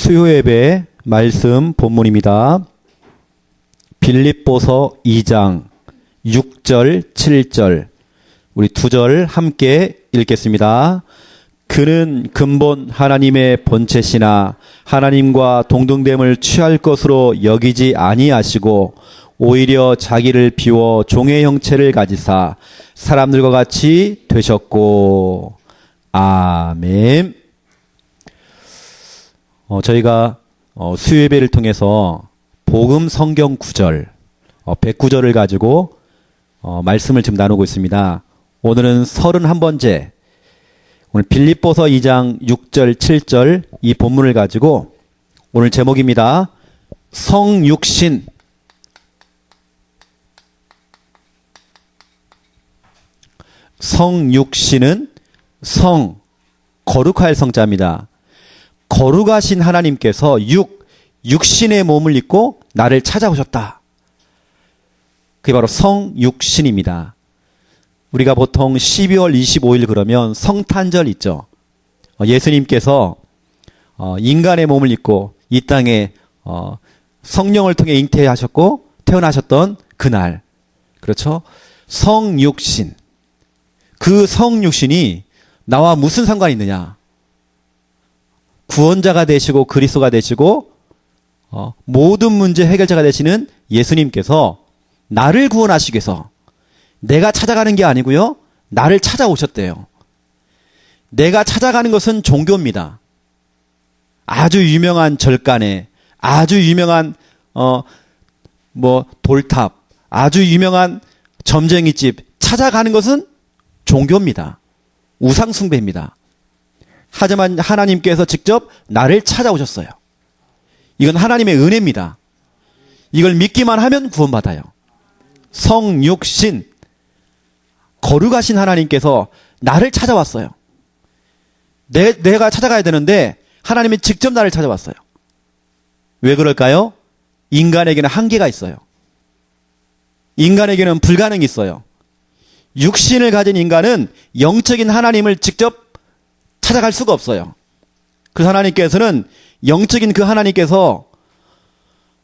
수요예배 말씀 본문입니다. 빌립보서 2장 6절 7절 우리 두 절 함께 읽겠습니다. 그는 근본 하나님의 본체시나 하나님과 동등됨을 취할 것으로 여기지 아니하시고 오히려 자기를 비워 종의 형체를 가지사 사람들과 같이 되셨고. 아멘. 저희가 수요예배를 통해서 복음 성경 구절 109절을 가지고 말씀을 지금 나누고 있습니다. 오늘은 31번째 오늘 빌립보서 2장 6절 7절 이 본문을 가지고 오늘 제목입니다. 성육신. 성육신은 성, 거룩할 성자입니다. 거룩하신 하나님께서 육신의 몸을 입고 나를 찾아오셨다. 그게 바로 성육신입니다. 우리가 보통 12월 25일 그러면 성탄절 있죠. 예수님께서 인간의 몸을 입고 이 땅에 성령을 통해 잉태하셨고 태어나셨던 그날. 그렇죠? 성육신. 그 성육신이 나와 무슨 상관이 있느냐? 구원자가 되시고 그리스도가 되시고 모든 문제 해결자가 되시는 예수님께서 나를 구원하시기 위해서 내가 찾아가는 게 아니고요. 나를 찾아오셨대요. 내가 찾아가는 것은 종교입니다. 아주 유명한 절간에 아주 유명한 돌탑, 아주 유명한 점쟁이집 찾아가는 것은 종교입니다. 우상숭배입니다. 하지만 하나님께서 직접 나를 찾아오셨어요. 이건 하나님의 은혜입니다. 이걸 믿기만 하면 구원받아요. 성육신, 거룩하신 하나님께서 나를 찾아왔어요. 내가 찾아가야 되는데 하나님이 직접 나를 찾아왔어요. 왜 그럴까요? 인간에게는 한계가 있어요. 인간에게는 불가능이 있어요. 육신을 가진 인간은 영적인 하나님을 직접 찾아갈 수가 없어요. 그래서 하나님께서는 영적인 그 하나님께서,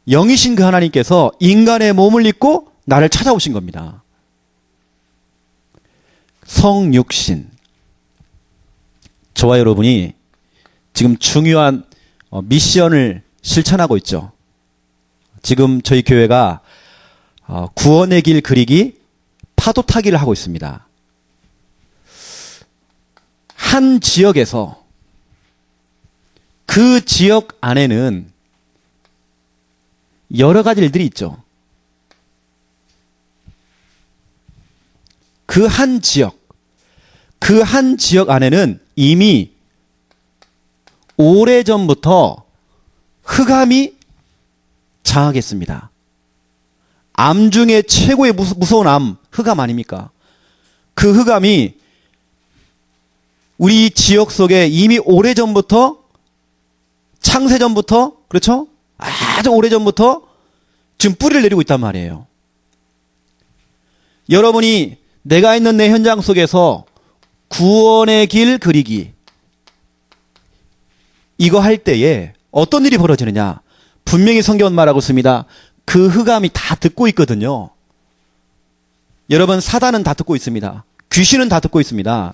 영이신 그 하나님께서 인간의 몸을 입고 나를 찾아오신 겁니다. 성육신. 저와 여러분이 지금 중요한 미션을 실천하고 있죠. 지금 저희 교회가 구원의 길 그리기 파도 타기를 하고 있습니다. 한 지역에서 그 지역 안에는 여러 가지 일들이 있죠. 그 한 지역 안에는 이미 오래전부터 흑암이 장악했습니다. 암 중에 최고의 무서운 암, 흑암 아닙니까? 그 흑암이 우리 지역 속에 이미 오래전부터, 창세전부터, 그렇죠? 아주 오래전부터 지금 뿌리를 내리고 있단 말이에요. 여러분이 내가 있는 내 현장 속에서 구원의 길 그리기, 이거 할 때에 어떤 일이 벌어지느냐? 분명히 성경은 말하고 있습니다. 그 흑암이 다 듣고 있거든요. 여러분, 사단은 다 듣고 있습니다. 귀신은 다 듣고 있습니다.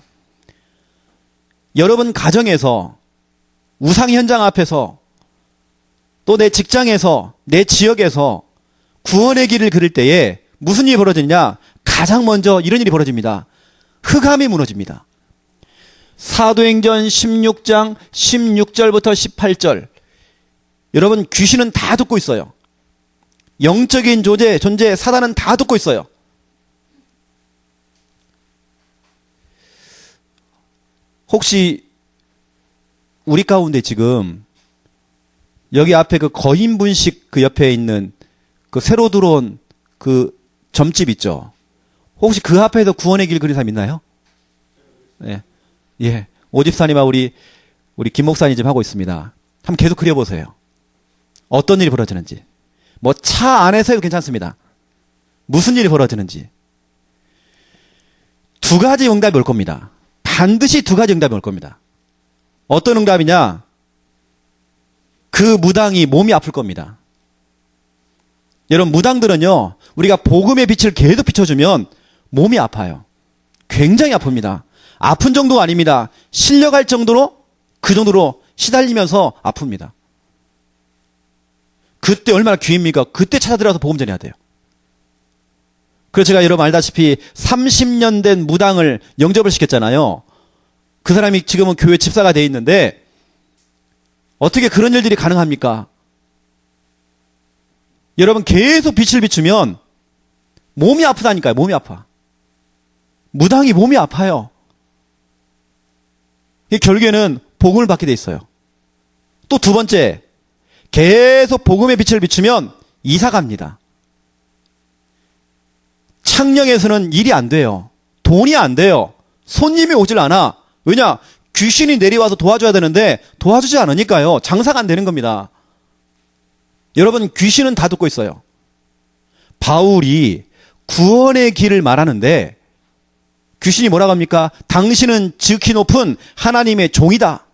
여러분 가정에서, 우상 현장 앞에서, 또 내 직장에서, 내 지역에서 구원의 길을 그릴 때에 무슨 일이 벌어지느냐? 가장 먼저 이런 일이 벌어집니다. 흑암이 무너집니다. 사도행전 16장 16절부터 18절. 여러분, 귀신은 다 듣고 있어요. 영적인 존재, 사단은 다 듣고 있어요. 혹시 우리 가운데 지금 여기 앞에 그 거인분식 그 옆에 있는 그 새로 들어온 그 점집 있죠? 혹시 그 앞에서 구원의 길 그린 사람 있나요? 네. 예. 오집사님하고 우리 김 목사님 지금 하고 있습니다. 한번 계속 그려보세요. 어떤 일이 벌어지는지. 뭐 차 안에서 해도 괜찮습니다. 무슨 일이 벌어지는지. 두 가지 응답이 올 겁니다. 반드시 두 가지 응답이 올 겁니다. 어떤 응답이냐? 그 무당이 몸이 아플 겁니다. 여러분, 무당들은요, 우리가 복음의 빛을 계속 비춰주면 몸이 아파요. 굉장히 아픕니다. 아픈 정도가 아닙니다. 실려갈 정도로, 그 정도로 시달리면서 아픕니다. 그때 얼마나 귀입니까? 그때 찾아들어서 복음 전해야 돼요. 그래서 제가 여러분 알다시피 30년 된 무당을 영접을 시켰잖아요. 그 사람이 지금은 교회 집사가 돼 있는데 어떻게 그런 일들이 가능합니까? 여러분, 계속 빛을 비추면 몸이 아프다니까요. 몸이 아파. 무당이 몸이 아파요. 결국에는 복음을 받게 돼 있어요. 또 두 번째, 계속 복음의 빛을 비추면 이사 갑니다. 창녕에서는 일이 안 돼요. 돈이 안 돼요. 손님이 오질 않아. 왜냐? 귀신이 내려와서 도와줘야 되는데 도와주지 않으니까요. 장사가 안 되는 겁니다. 여러분, 귀신은 다 듣고 있어요. 바울이 구원의 길을 말하는데 귀신이 뭐라고 합니까? 당신은 지극히 높은 하나님의 종이다.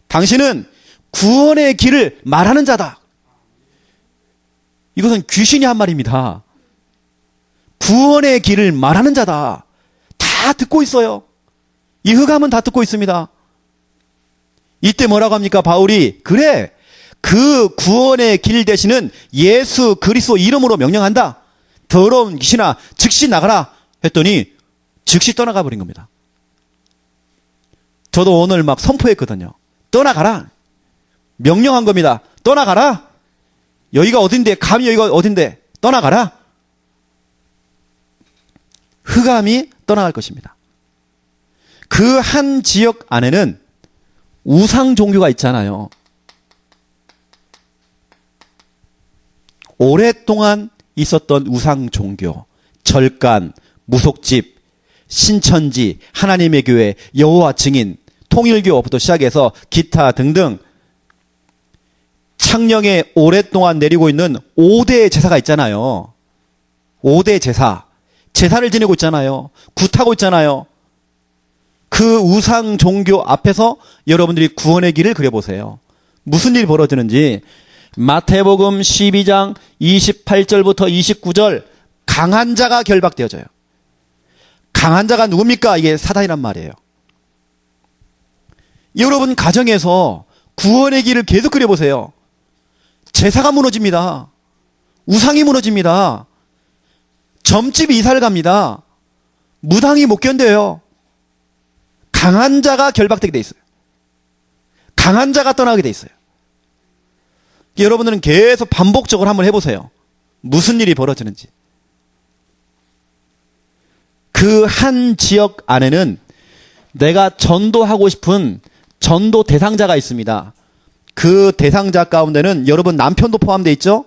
당신은 구원의 길을 말하는 자다. 이것은 귀신이 한 말입니다. 구원의 길을 말하는 자다. 다 듣고 있어요. 이 흑암은 다 듣고 있습니다. 이때 뭐라고 합니까? 바울이 그래, 그 구원의 길 되시는 예수 그리스도 이름으로 명령한다. 더러운 귀신아 즉시 나가라 했더니 즉시 떠나가 버린 겁니다. 저도 오늘 막 선포했거든요. 떠나가라. 명령한 겁니다. 떠나가라. 여기가 어딘데? 감히 여기가 어딘데? 떠나가라. 흑암이 떠나갈 것입니다. 그 한 지역 안에는 우상 종교가 있잖아요. 오랫동안 있었던 우상 종교, 절간, 무속집, 신천지, 하나님의 교회, 여호와 증인, 통일교부터 시작해서 기타 등등 창녕에 오랫동안 내리고 있는 5대 제사가 있잖아요. 5대 제사. 제사를 지내고 있잖아요. 굿하고 있잖아요. 그 우상 종교 앞에서 여러분들이 구원의 길을 그려보세요. 무슨 일이 벌어지는지. 마태복음 12장 28절부터 29절, 강한 자가 결박되어져요. 강한 자가 누굽니까? 이게 사단이란 말이에요. 여러분 가정에서 구원의 길을 계속 그려보세요. 제사가 무너집니다. 우상이 무너집니다. 점집이 이사를 갑니다. 무당이 못 견뎌요. 강한 자가 결박되게 돼 있어요. 강한 자가 떠나게 돼 있어요. 여러분들은 계속 반복적으로 한번 해보세요. 무슨 일이 벌어지는지. 그 한 지역 안에는 내가 전도하고 싶은 전도 대상자가 있습니다. 그 대상자 가운데는 여러분 남편도 포함되어 있죠?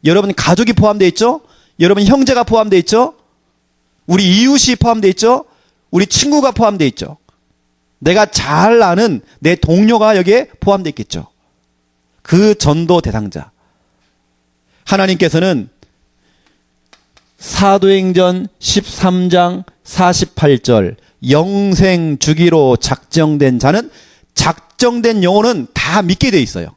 여러분 가족이 포함되어 있죠? 여러분 형제가 포함되어 있죠? 우리 이웃이 포함되어 있죠? 우리 친구가 포함되어 있죠? 내가 잘 아는 내 동료가 여기에 포함되어 있겠죠? 그 전도 대상자. 하나님께서는 사도행전 13장 48절 영생 주기로 작정된 자는 작정된 영혼은 다 믿게 돼 있어요.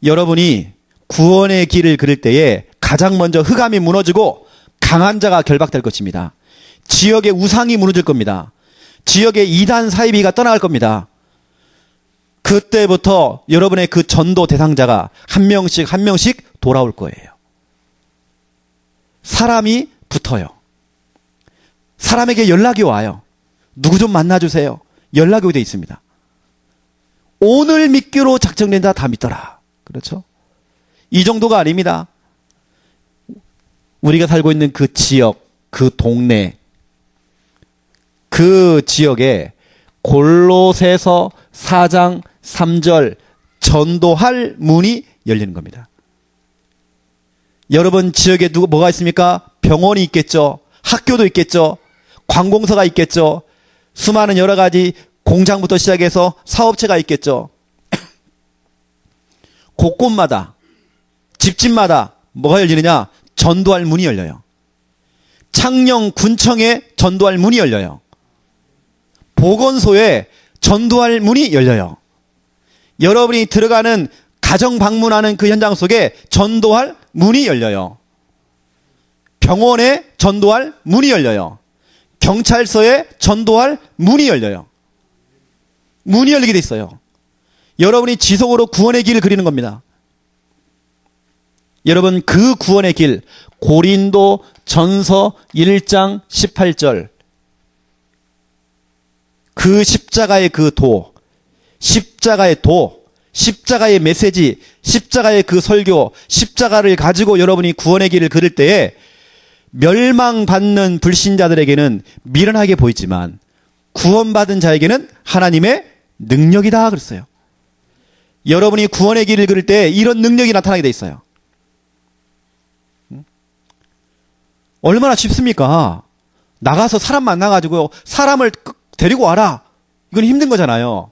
여러분이 구원의 길을 그릴 때에 가장 먼저 흑암이 무너지고 강한 자가 결박될 것입니다. 지역의 우상이 무너질 겁니다. 지역의 이단 사이비가 떠나갈 겁니다. 그때부터 여러분의 그 전도 대상자가 한 명씩 한 명씩 돌아올 거예요. 사람이 붙어요. 사람에게 연락이 와요. 누구 좀 만나주세요. 연락이 오게 돼 있습니다. 오늘 믿기로 작정된 자 다 믿더라. 그렇죠? 이 정도가 아닙니다. 우리가 살고 있는 그 지역, 그 동네, 그 지역에 골로새서 4장 3절 전도할 문이 열리는 겁니다. 여러분 지역에 뭐가 있습니까? 병원이 있겠죠. 학교도 있겠죠. 관공서가 있겠죠. 수많은 여러 가지 공장부터 시작해서 사업체가 있겠죠. 곳곳마다 집집마다 뭐가 열리느냐? 전도할 문이 열려요. 창녕 군청에 전도할 문이 열려요. 보건소에 전도할 문이 열려요. 여러분이 들어가는 가정 방문하는 그 현장 속에 전도할 문이 열려요. 병원에 전도할 문이 열려요. 경찰서에 전도할 문이 열려요. 문이 열리게 돼 있어요. 여러분이 지속으로 구원의 길을 그리는 겁니다. 여러분, 그 구원의 길, 고린도 전서 1장 18절, 그 십자가의 그 도, 십자가의 도, 십자가의 메시지, 십자가의 그 설교, 십자가를 가지고 여러분이 구원의 길을 그릴 때에 멸망받는 불신자들에게는 미련하게 보이지만 구원받은 자에게는 하나님의 능력이다 그랬어요. 여러분이 구원의 길을 그릴 때 이런 능력이 나타나게 돼 있어요. 얼마나 쉽습니까? 나가서 사람 만나가지고 사람을 데리고 와라. 이건 힘든 거잖아요.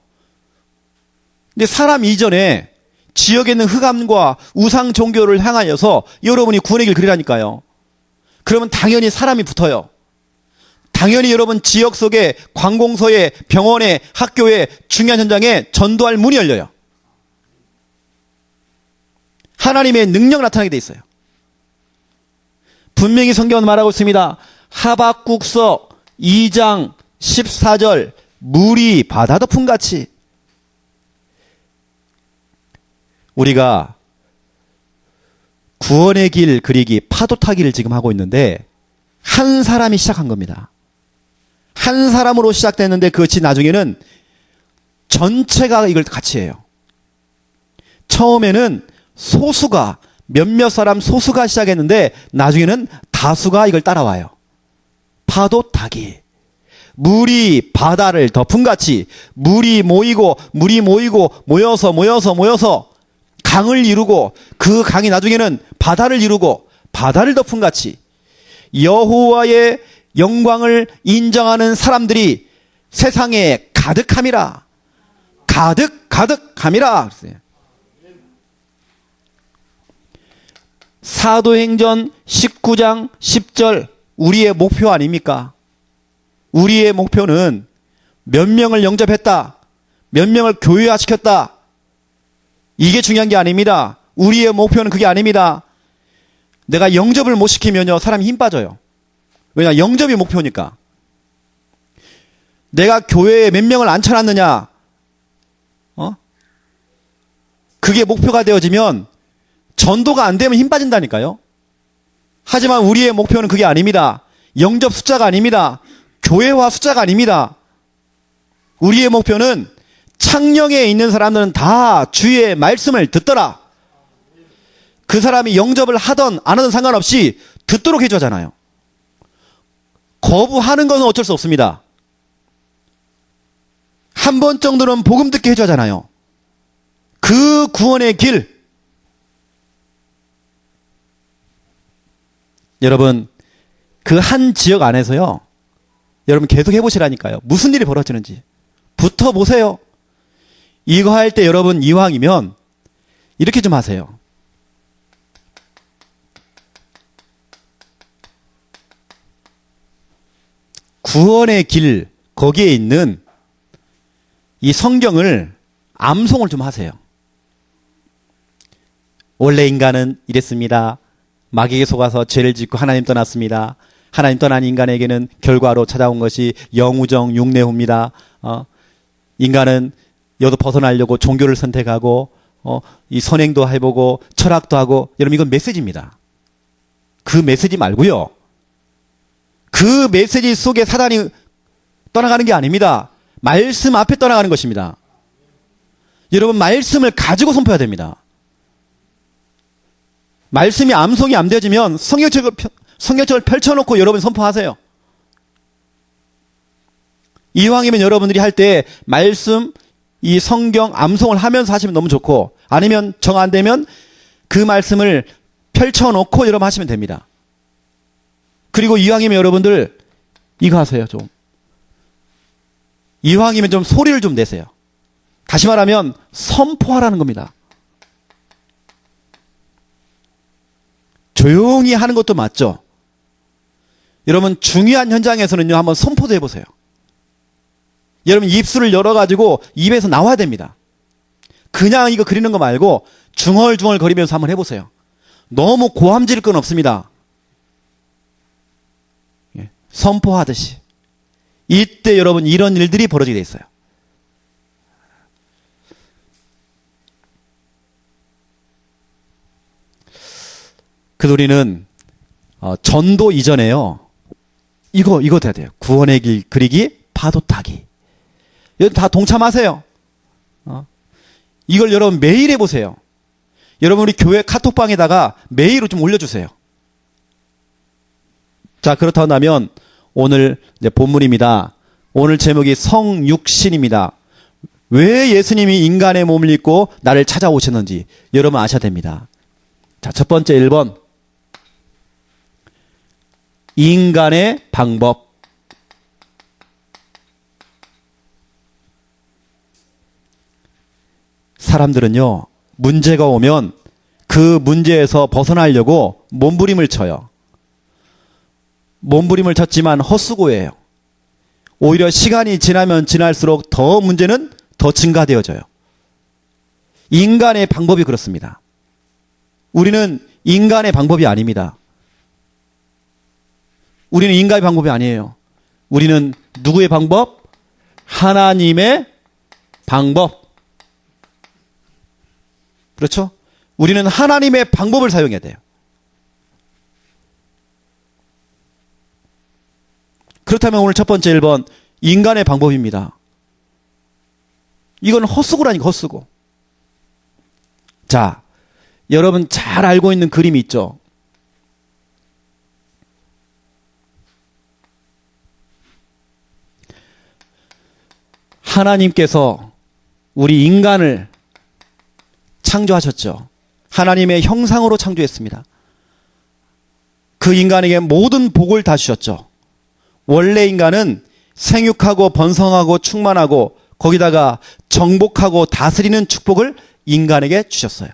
근데 사람 이전에 지역에 있는 흑암과 우상 종교를 향하여서 여러분이 구원의 길 그리라니까요. 그러면 당연히 사람이 붙어요. 당연히 여러분 지역 속에 관공서에 병원에 학교에 중요한 현장에 전도할 문이 열려요. 하나님의 능력 나타나게 돼 있어요. 분명히 성경은 말하고 있습니다. 하박국서 2장 14절 물이 바다 덮음같이. 우리가 구원의 길 그리기 파도 타기를 지금 하고 있는데 한 사람이 시작한 겁니다. 한 사람으로 시작됐는데 그것이 나중에는 전체가 이걸 같이 해요. 처음에는 소수가 몇몇 사람 소수가 시작했는데 나중에는 다수가 이걸 따라와요. 파도 타기. 물이 바다를 덮음같이 물이 모이고 모여서 강을 이루고 그 강이 나중에는 바다를 이루고 바다를 덮음같이 여호와의 영광을 인정하는 사람들이 세상에 가득함이라. 가득함이라. 사도행전 19장 10절 우리의 목표 아닙니까? 우리의 목표는 몇 명을 영접했다. 몇 명을 교회화시켰다. 이게 중요한 게 아닙니다. 우리의 목표는 그게 아닙니다. 내가 영접을 못 시키면요 사람이 힘 빠져요. 왜냐, 영접이 목표니까. 내가 교회에 몇 명을 앉혀놨느냐, 그게 목표가 되어지면 전도가 안 되면 힘 빠진다니까요. 하지만 우리의 목표는 그게 아닙니다. 영접 숫자가 아닙니다. 교회화 숫자가 아닙니다. 우리의 목표는 창녕에 있는 사람들은 다 주의 말씀을 듣더라. 그 사람이 영접을 하던 안 하던 상관없이 듣도록 해주잖아요. 거부하는 것은 어쩔 수 없습니다. 한 번 정도는 복음 듣게 해주잖아요. 그 구원의 길. 여러분, 그 한 지역 안에서요, 여러분 계속 해보시라니까요. 무슨 일이 벌어지는지. 붙어보세요. 이거 할 때 여러분 이왕이면 이렇게 좀 하세요. 구원의 길, 거기에 있는 이 성경을 암송을 좀 하세요. 원래 인간은 이랬습니다. 마귀에게 속아서 죄를 짓고 하나님 떠났습니다. 하나님 떠난 인간에게는 결과로 찾아온 것이 영우정 육내후입니다. 인간은 여도 벗어나려고 종교를 선택하고 이 선행도 해보고 철학도 하고. 여러분, 이건 메시지입니다. 그 메시지 말고요. 그 메시지 속에 사단이 떠나가는 게 아닙니다. 말씀 앞에 떠나가는 것입니다. 여러분, 말씀을 가지고 선포해야 됩니다. 말씀이 암송이 안 되어지면 성경책을 펼쳐놓고 여러분이 선포하세요. 이왕이면 여러분들이 할 때 말씀, 이 성경 암송을 하면서 하시면 너무 좋고, 아니면 정 안 되면 그 말씀을 펼쳐놓고 여러분 하시면 됩니다. 그리고 이왕이면 여러분들 이거 하세요. 좀 이왕이면 좀 소리를 좀 내세요. 다시 말하면 선포하라는 겁니다. 조용히 하는 것도 맞죠. 여러분, 중요한 현장에서는요, 한번 선포도 해보세요. 여러분, 입술을 열어가지고 입에서 나와야 됩니다. 그냥 이거 그리는 거 말고 중얼중얼 거리면서 한번 해보세요. 너무 고함질 건 없습니다. 예, 선포하듯이. 이때 여러분 이런 일들이 벌어지게 돼 있어요. 그래서 우리는 전도 이전에요. 이거 돼야 돼요. 구원의 길 그리기, 파도 타기. 여러분 다 동참하세요. 이걸 여러분 매일 해보세요. 여러분 우리 교회 카톡방에다가 매일 좀 올려주세요. 자, 그렇다면 오늘 이제 본문입니다. 오늘 제목이 성육신입니다. 왜 예수님이 인간의 몸을 입고 나를 찾아오셨는지 여러분 아셔야 됩니다. 자, 첫 번째 1번. 인간의 방법. 사람들은요, 문제가 오면 그 문제에서 벗어나려고 몸부림을 쳐요. 몸부림을 쳤지만 헛수고예요. 오히려 시간이 지나면 지날수록 더 문제는 더 증가되어져요. 인간의 방법이 그렇습니다. 우리는 인간의 방법이 아닙니다. 우리는 인간의 방법이 아니에요. 우리는 누구의 방법? 하나님의 방법. 그렇죠? 우리는 하나님의 방법을 사용해야 돼요. 그렇다면 오늘 첫 번째 1번, 인간의 방법입니다. 이건 헛수고라니까, 헛수고. 자, 여러분 잘 알고 있는 그림이 있죠? 하나님께서 우리 인간을 창조하셨죠. 하나님의 형상으로 창조했습니다. 그 인간에게 모든 복을 다 주셨죠. 원래 인간은 생육하고 번성하고 충만하고 거기다가 정복하고 다스리는 축복을 인간에게 주셨어요.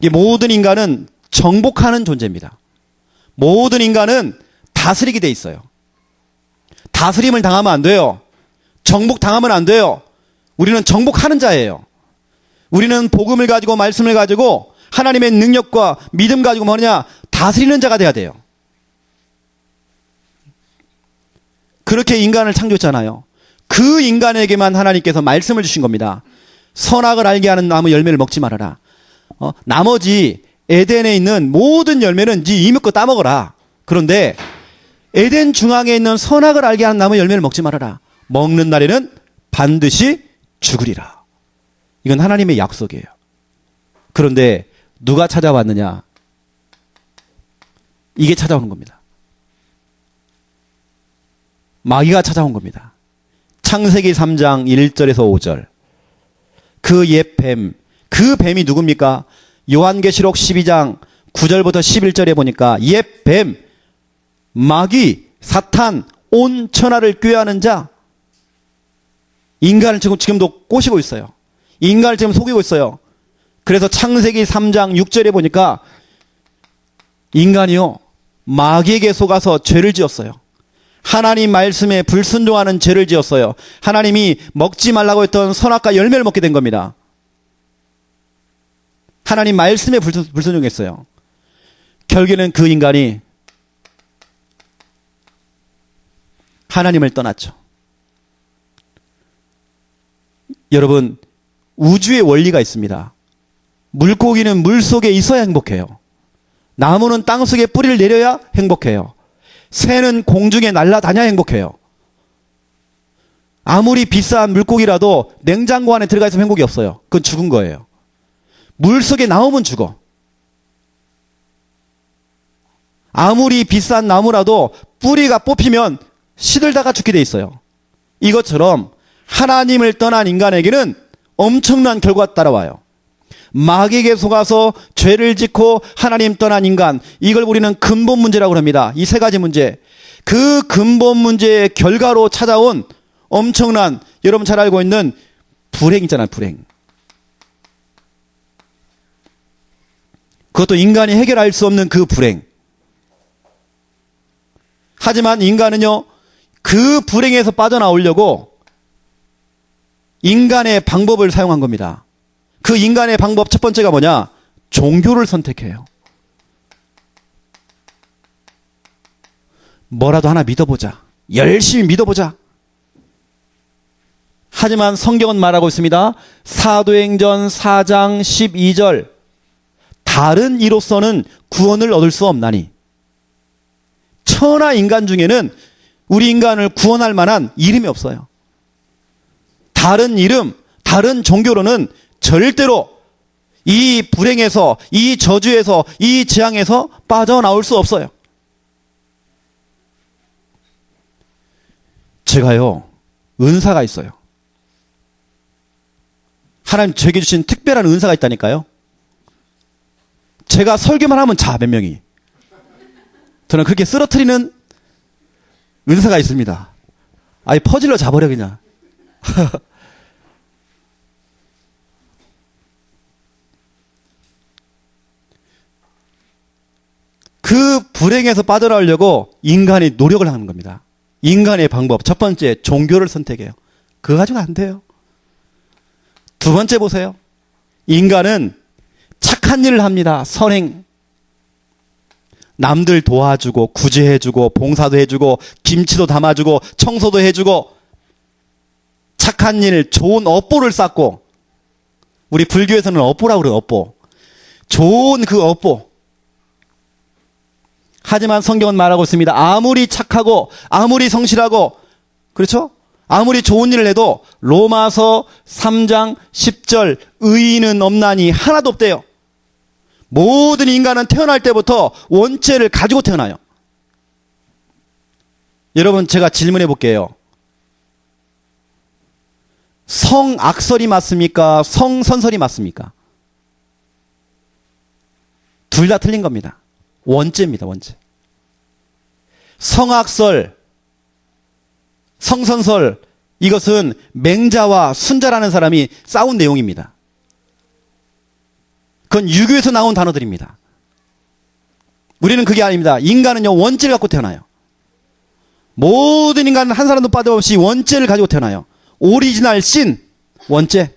이 모든 인간은 정복하는 존재입니다. 모든 인간은 다스리게 돼 있어요. 다스림을 당하면 안 돼요. 정복 당하면 안 돼요. 우리는 정복하는 자예요. 우리는 복음을 가지고 말씀을 가지고 하나님의 능력과 믿음 가지고 뭐냐? 다스리는 자가 돼야 돼요. 그렇게 인간을 창조했잖아요. 그 인간에게만 하나님께서 말씀을 주신 겁니다. 선악을 알게 하는 나무 열매를 먹지 말아라. 나머지 에덴에 있는 모든 열매는 네 이먹고 따먹어라. 그런데 에덴 중앙에 있는 선악을 알게 하는 나무 열매를 먹지 말아라. 먹는 날에는 반드시 죽으리라. 이건 하나님의 약속이에요. 그런데 누가 찾아왔느냐? 이게 찾아오는 겁니다. 마귀가 찾아온 겁니다. 창세기 3장 1절에서 5절. 그 옛 뱀, 그 뱀이 누굽니까? 요한계시록 12장 9절부터 11절에 보니까 옛 뱀, 마귀, 사탄, 온 천하를 꾀하는 자, 인간을 지금도 꼬시고 있어요. 인간을 지금 속이고 있어요. 그래서 창세기 3장 6절에 보니까 인간이요, 마귀에게 속아서 죄를 지었어요. 하나님 말씀에 불순종하는 죄를 지었어요. 하나님이 먹지 말라고 했던 선악과 열매를 먹게 된 겁니다. 하나님 말씀에 불순종했어요. 결국에는 그 인간이 하나님을 떠났죠. 여러분, 우주의 원리가 있습니다. 물고기는 물 속에 있어야 행복해요. 나무는 땅 속에 뿌리를 내려야 행복해요. 새는 공중에 날아다녀야 행복해요. 아무리 비싼 물고기라도 냉장고 안에 들어가 있으면 행복이 없어요. 그건 죽은 거예요. 물 속에 나오면 죽어. 아무리 비싼 나무라도 뿌리가 뽑히면 시들다가 죽게 돼 있어요. 이것처럼 하나님을 떠난 인간에게는 엄청난 결과가 따라와요. 마귀에게 속아서 죄를 짓고 하나님 떠난 인간, 이걸 우리는 근본 문제라고 합니다. 이 세 가지 문제. 그 근본 문제의 결과로 찾아온 엄청난, 여러분 잘 알고 있는 불행 있잖아요. 불행. 그것도 인간이 해결할 수 없는 그 불행. 하지만 인간은요, 그 불행에서 빠져나오려고 인간의 방법을 사용한 겁니다. 그 인간의 방법 첫 번째가 뭐냐? 종교를 선택해요. 뭐라도 하나 믿어보자. 열심히 믿어보자. 하지만 성경은 말하고 있습니다. 사도행전 4장 12절 다른 이로서는 구원을 얻을 수 없나니. 천하 인간 중에는 우리 인간을 구원할 만한 이름이 없어요. 다른 이름, 다른 종교로는 절대로 이 불행에서, 이 저주에서, 이 재앙에서 빠져나올 수 없어요. 제가요, 은사가 있어요. 하나님 제게 주신 특별한 은사가 있다니까요. 제가 설교만 하면 자, 몇 명이. 저는 그렇게 쓰러뜨리는 은사가 있습니다. 아예 퍼질러 자버려 그냥. 그 불행에서 빠져나오려고 인간이 노력을 하는 겁니다. 인간의 방법. 첫 번째, 종교를 선택해요. 그거 가지고 안 돼요. 두 번째 보세요. 인간은 착한 일을 합니다. 선행. 남들 도와주고, 구제해주고, 봉사도 해주고, 김치도 담아주고, 청소도 해주고, 착한 일, 좋은 업보를 쌓고, 우리 불교에서는 업보라고 그래요, 업보. 좋은 그 업보. 하지만 성경은 말하고 있습니다. 아무리 착하고 아무리 성실하고 그렇죠? 아무리 좋은 일을 해도 로마서 3장 10절 의인은 없나니 하나도 없대요. 모든 인간은 태어날 때부터 원죄를 가지고 태어나요. 여러분 제가 질문해 볼게요. 성악설이 맞습니까? 성선설이 맞습니까? 둘 다 틀린 겁니다. 원죄입니다. 원죄. 성악설, 성선설 이것은 맹자와 순자라는 사람이 싸운 내용입니다. 그건 유교에서 나온 단어들입니다. 우리는 그게 아닙니다. 인간은요 원죄를 갖고 태어나요. 모든 인간은 한 사람도 빠짐없이 원죄를 가지고 태어나요. 오리지널 신, 원죄.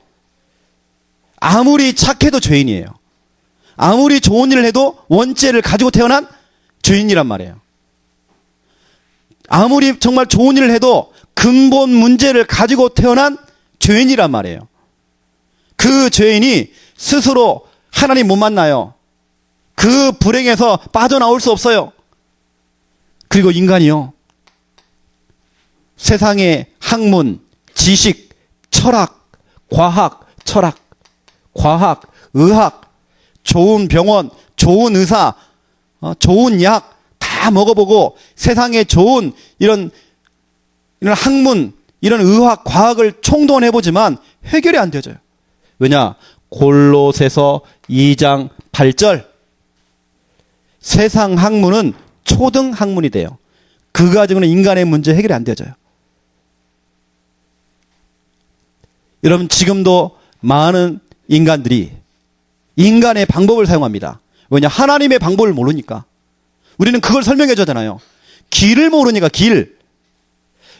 아무리 착해도 죄인이에요. 아무리 좋은 일을 해도 원죄를 가지고 태어난 죄인이란 말이에요. 아무리 정말 좋은 일을 해도 근본 문제를 가지고 태어난 죄인이란 말이에요. 그 죄인이 스스로 하나님 못 만나요. 그 불행에서 빠져나올 수 없어요. 그리고 인간이요. 세상의 학문, 지식, 철학, 과학, 의학, 좋은 병원, 좋은 의사, 좋은 약 다 먹어보고 세상에 좋은 이런 학문, 이런 의학, 과학을 총동원해보지만 해결이 안 되어져요. 왜냐? 골로새서 2장 8절 세상 학문은 초등 학문이 돼요. 그거 가지고는 인간의 문제 해결이 안 되어져요. 여러분 지금도 많은 인간들이 인간의 방법을 사용합니다. 왜냐? 하나님의 방법을 모르니까. 우리는 그걸 설명해 주잖아요. 길을 모르니까 길.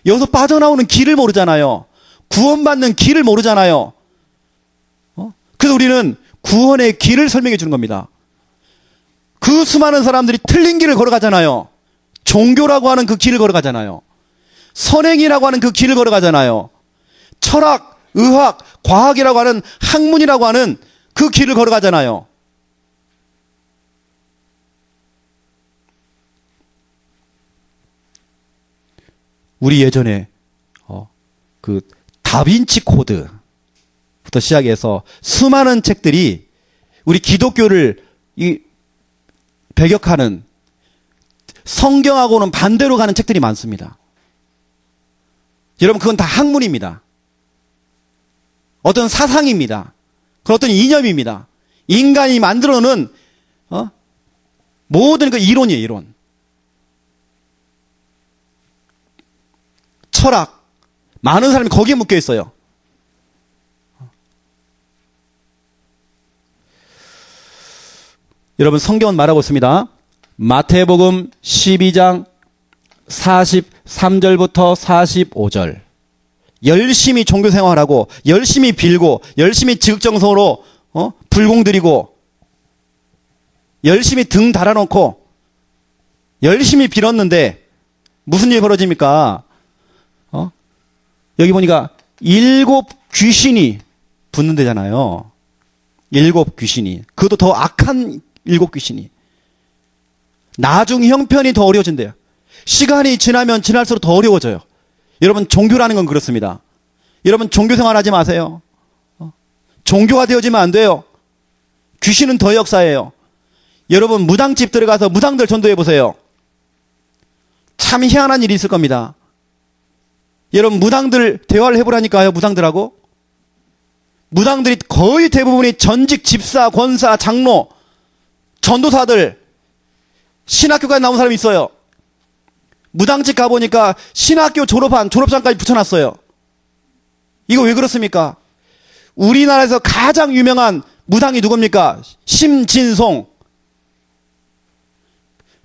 여기서 빠져나오는 길을 모르잖아요. 구원받는 길을 모르잖아요. 그래서 우리는 구원의 길을 설명해 주는 겁니다. 그 수많은 사람들이 틀린 길을 걸어가잖아요. 종교라고 하는 그 길을 걸어가잖아요. 선행이라고 하는 그 길을 걸어가잖아요. 철학, 의학, 과학이라고 하는 학문이라고 하는 그 길을 걸어가잖아요. 우리 예전에 그 다빈치 코드부터 시작해서 수많은 책들이 우리 기독교를 배격하는 성경하고는 반대로 가는 책들이 많습니다. 여러분 그건 다 학문입니다. 어떤 사상입니다. 그건 어떤 이념입니다. 인간이 만들어놓은 모든 그 이론이에요. 이론. 철학. 많은 사람이 거기에 묶여 있어요. 여러분 성경은 말하고 있습니다. 마태복음 12장 43절부터 45절 열심히 종교 생활하고 열심히 빌고 열심히 지극정성으로 불공 드리고 열심히 등 달아놓고 열심히 빌었는데 무슨 일이 벌어집니까? 여기 보니까 7 귀신이 붙는 데잖아요. 7 귀신이. 그것도 더 악한 7 귀신이. 나중 형편이 더 어려워진대요. 시간이 지나면 지날수록 더 어려워져요. 여러분, 종교라는 건 그렇습니다. 여러분, 종교 생활하지 마세요. 종교가 되어지면 안 돼요. 귀신은 더 역사예요. 여러분, 무당집 들어가서 무당들 전도해 보세요. 참 희한한 일이 있을 겁니다. 여러분, 무당들 대화를 해보라니까요. 무당들하고. 무당들이 거의 대부분이 전직 집사, 권사, 장로, 전도사들, 신학교까지 나온 사람이 있어요. 무당집 가보니까 신학교 졸업장까지 붙여놨어요. 이거 왜 그렇습니까? 우리나라에서 가장 유명한 무당이 누굽니까? 심진송.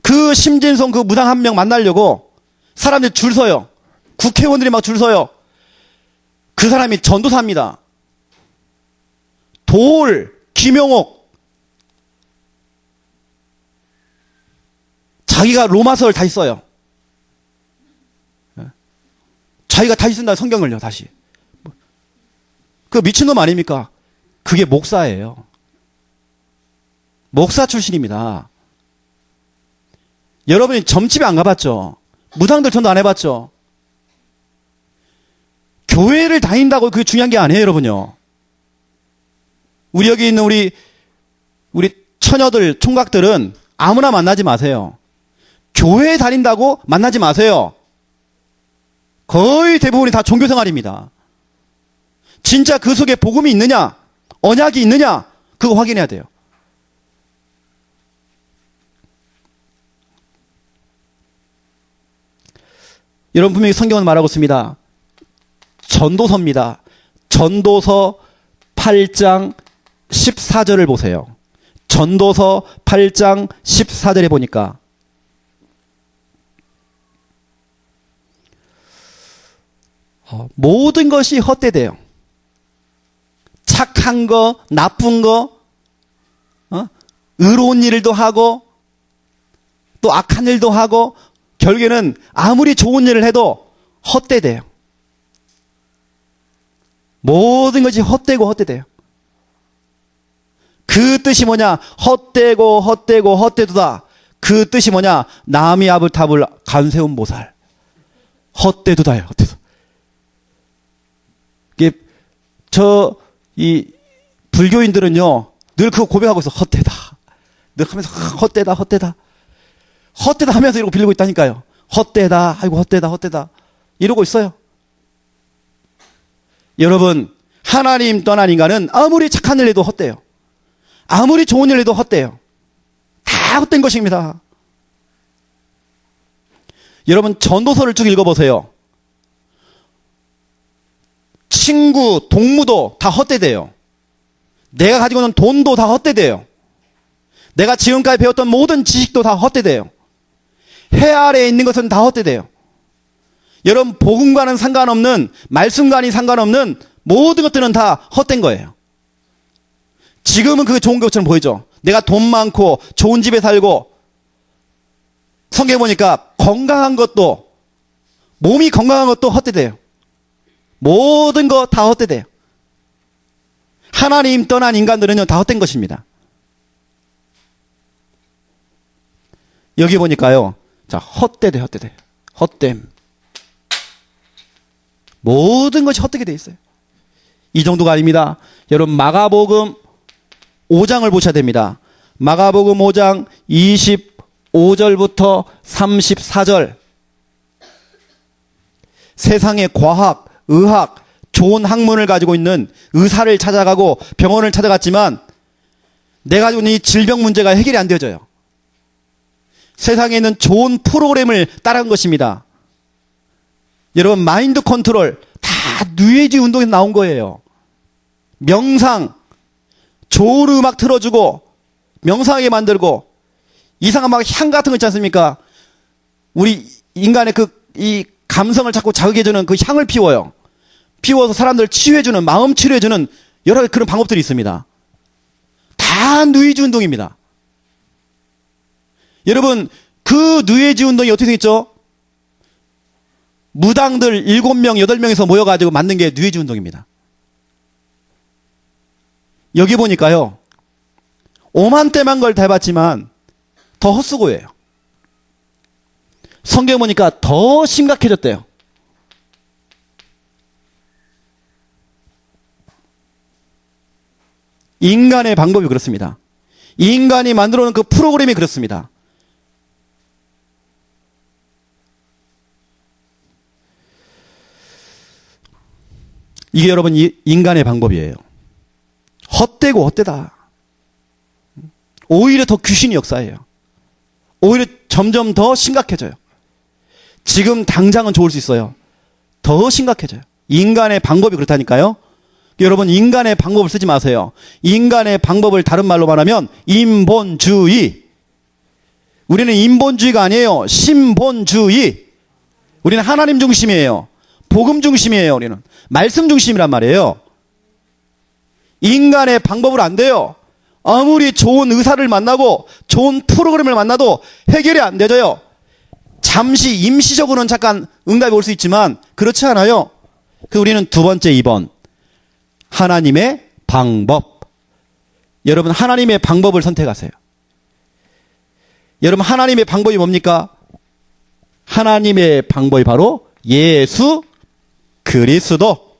그 심진송 그 무당 한 명 만나려고 사람들이 줄 서요. 국회의원들이 막 줄 서요. 그 사람이 전도사입니다. 도올, 김용옥. 자기가 로마서를 다시 써요. 자기가 다시 쓴다, 성경을요, 다시. 그 미친놈 아닙니까? 그게 목사예요. 목사 출신입니다. 여러분이 점집에 안 가봤죠? 무당들 전도 안 해봤죠? 교회를 다닌다고 그게 중요한 게 아니에요, 여러분요. 우리 여기 있는 우리 처녀들, 총각들은 아무나 만나지 마세요. 교회 다닌다고 만나지 마세요. 거의 대부분이 다 종교생활입니다. 진짜 그 속에 복음이 있느냐, 언약이 있느냐, 그거 확인해야 돼요. 여러분, 분명히 성경은 말하고 있습니다. 전도서입니다. 전도서 8장 14절을 보세요. 전도서 8장 14절에 보니까 모든 것이 헛되대요. 착한 거, 나쁜 거, 의로운 일도 하고 또 악한 일도 하고 결국에는 아무리 좋은 일을 해도 헛되대요. 모든 것이 헛되고 헛되대요. 그 뜻이 뭐냐? 헛되고 헛되고 헛되도다. 그 뜻이 뭐냐? 남이 아불탑을 간세운 보살. 헛되도다요. 헛되도. 이 불교인들은요, 늘 그거 고백하고 있어. 헛되다. 늘 하면서 헛되다, 헛되다. 헛되다 하면서 이러고 빌리고 있다니까요. 헛되다, 아이고 헛되다, 헛되다. 이러고 있어요. 여러분, 하나님 떠난 인간은 아무리 착한 일 해도 헛돼요. 아무리 좋은 일 해도 헛돼요. 다 헛된 것입니다. 여러분, 전도서를 쭉 읽어보세요. 친구, 동무도 다 헛되대요. 내가 가지고 있는 돈도 다 헛되대요. 내가 지금까지 배웠던 모든 지식도 다 헛되대요. 해 아래에 있는 것은 다 헛되대요. 여러분, 복음과는 상관없는, 말씀과는 상관없는 모든 것들은 다 헛된 거예요. 지금은 그게 좋은 것처럼 보이죠. 내가 돈 많고 좋은 집에 살고 성경에 보니까 건강한 것도, 몸이 건강한 것도 헛되대요. 모든 거 다 헛되대요. 하나님 떠난 인간들은요, 다 헛된 것입니다. 여기 보니까요, 자, 헛되대, 헛되대. 헛됨. 모든 것이 헛되게 돼 있어요. 이 정도가 아닙니다. 여러분, 마가복음 5장을 보셔야 됩니다. 마가복음 5장 25절부터 34절. 세상의 과학, 의학, 좋은 학문을 가지고 있는 의사를 찾아가고 병원을 찾아갔지만 내가 가지고 있는 이 질병 문제가 해결이 안 되어져요. 세상에 있는 좋은 프로그램을 따라한 것입니다. 여러분, 마인드 컨트롤 다 뉴에이지 운동에서 나온 거예요. 명상, 좋은 음악 틀어주고 명상하게 만들고 이상한 막 향 같은 거 있지 않습니까? 우리 인간의 이 감성을 자꾸 자극해주는 그 향을 피워요. 비워서 사람들 치유해주는, 마음 치료해주는 여러 가지 그런 방법들이 있습니다. 다 누이지 운동입니다. 여러분, 그 누이지 운동이 어떻게 생겼죠? 무당들 7명, 8명에서 모여가지고 만든 게 누이지 운동입니다. 여기 보니까요, 오만때만 걸 다 해봤지만 더 헛수고예요. 성경 보니까 더 심각해졌대요. 인간의 방법이 그렇습니다. 인간이 만들어 놓은 그 프로그램이 그렇습니다. 이게 여러분 인간의 방법이에요. 헛되고 헛되다. 오히려 더 귀신이 역사해요. 오히려 점점 더 심각해져요. 지금 당장은 좋을 수 있어요. 더 심각해져요. 인간의 방법이 그렇다니까요. 여러분, 인간의 방법을 쓰지 마세요. 인간의 방법을 다른 말로 말하면 인본주의. 우리는 인본주의가 아니에요. 신본주의. 우리는 하나님 중심이에요. 복음 중심이에요. 우리는 말씀 중심이란 말이에요. 인간의 방법으로 안 돼요. 아무리 좋은 의사를 만나고 좋은 프로그램을 만나도 해결이 안 되져요. 잠시 임시적으로는 잠깐 응답이 올 수 있지만 그렇지 않아요. 우리는 두 번째 2번. 하나님의 방법. 여러분, 하나님의 방법을 선택하세요. 여러분, 하나님의 방법이 뭡니까? 하나님의 방법이 바로 예수 그리스도.